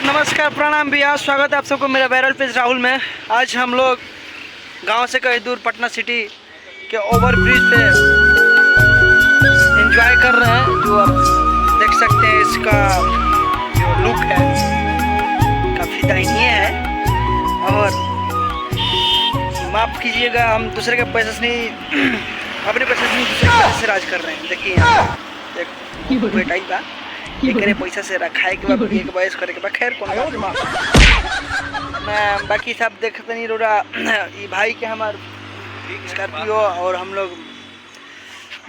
नमस्कार प्रणाम भैया, स्वागत है आप सबको मेरा वायरल पेज राहुल में। आज हम लोग गांव से कहीं दूर पटना सिटी के ओवर ब्रिज पे एंजॉय कर रहे हैं। जो आप देख सकते हैं इसका जो लुक है काफ़ी दयनीय है। और माफ़ कीजिएगा, हम दूसरे के पैसे से नहीं अपने पैसे से नहीं दूसरे के पैसे से राज कर रहे हैं। देखिए यहाँ एक बेटा था करे पैसा से रखा के बाद एक बयस करे के बाद खैर कौन मैं बाकी सब देखते नहीं रोड़ा। ये भाई के हमार स्कॉर्पियो और हम लोग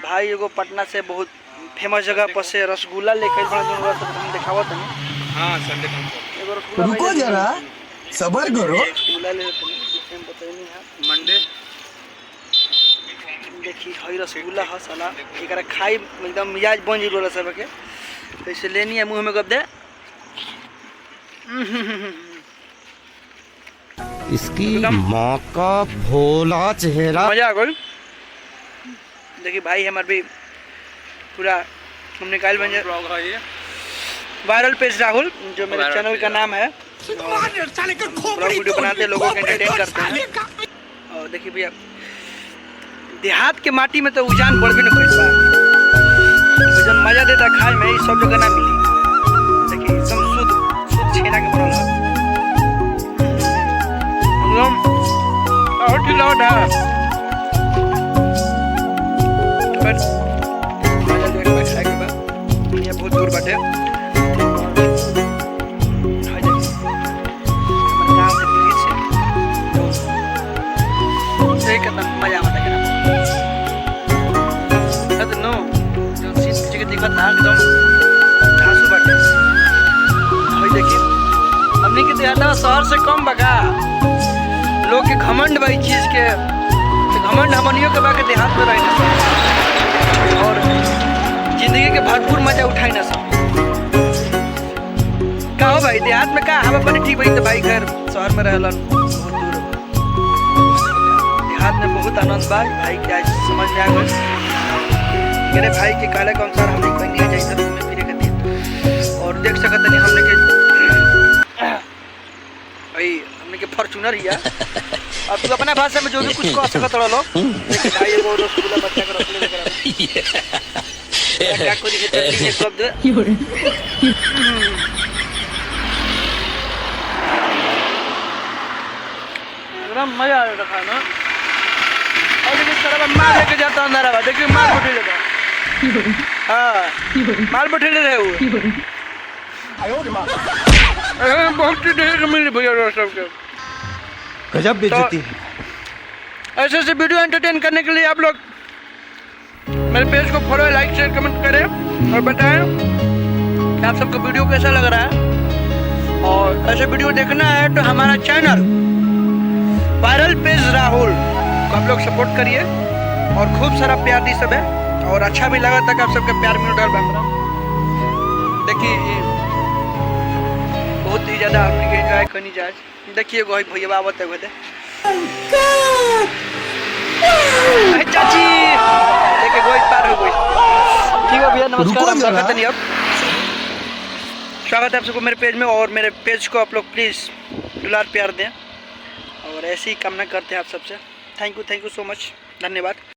भाई एगो पटना से बहुत फेमस जगह पर से रसगुल्ला लेकर हम दिखावत नहीं। हां संडे एगो रसगुल्ला रुको जरा सबर करो। रसगुल्ला ले लेते हैं बताइए है मंडे। देखिए हई रसगुल्ला है साला एकरा खाई एकदम मिजाज बन जी रोला सब के कैसे लेनी है मुंह में गप दे। इसकी माँ का भोला चेहरा मजा आ गई। देखिए भाई हमारे भी पूरा हमने काल बन वायरल पेज राहुल जो मेरे चैनल का नाम है। वीडियो बनाते हैं, लोगों को एंटरटेन करते हैं। और देखिए भैया देहात के माटी में तो उजान बढ़ भी नहीं पैसा जन मजा देता खाए में सब जगह ना मिली। देखिए एकदम शुद्ध छेना के बनल है एकदम और ढिलावट है। पर मजा देख के खाए के बाद ये बहुत दूर बाटे से कितना मजा आता है नो जो सीट के दिखत ना एकदम धांसू बाटे। भाई देखिए हमने के देहाता शहर से कम बगा लोग के घमंड भाई चीज के घमंड हमनियों के बाके देहात में रहे और जिंदगी के भरपूर मजा उठाई ना सब। का हो भाई देहात में का हवा पानी ठीक भाई तो भाई घर शहर में रहलन बहुत दूर देहात में बहुत आनंद बा भाई के आज समझ में आ गई। मेरे भाई के काले के अनुसार हमने कहीं नहीं जाए सर घूमे फिरे करती और देख सकते नहीं हमने के भाई हमने के फॉर्च्यूनर ही है। अब तू अपना भाषा में जो भी कुछ कह सकत रहो लोग लेकिन भाई वो रसगुल्ला बच्चा का रसगुल्ला लेकर क्या कोई चटनी एक शब्द एकदम मजा आ रहा था ना। और देखिए तरह मार लेके जाता अंदर आवा देखिए मार बैठे जाता। हाँ माल बैठे रहे वो बहुत ढेर मिली भैया सबके गजब बेइज्जती। ऐसे ऐसे वीडियो एंटरटेन करने के लिए आप लोग मेरे पेज को फॉलो लाइक शेयर कमेंट करें और बताएं कि आप सबको वीडियो कैसा लग रहा है। और ऐसे वीडियो देखना है तो हमारा चैनल वायरल पेज राहुल को आप लोग सपोर्ट करिए और खूब सारा प्यार दी सब है। और अच्छा भी लगा था कि आप सबके प्यार में डाल बन रहा। देखिए बहुत ही ज़्यादा हमने एंजॉय करनी जाए। देखिए गोई भैया बाबा तक होते चाची देखिए गोई पार हो गई। ठीक है भैया नमस्कार, हम स्वागत नहीं अब स्वागत है आप सबको मेरे पेज में। और मेरे पेज को आप लोग प्लीज़ दुलार प्यार दें और ऐसी ही कामना करते हैं आप सबसे। थैंक यू सो मच, धन्यवाद।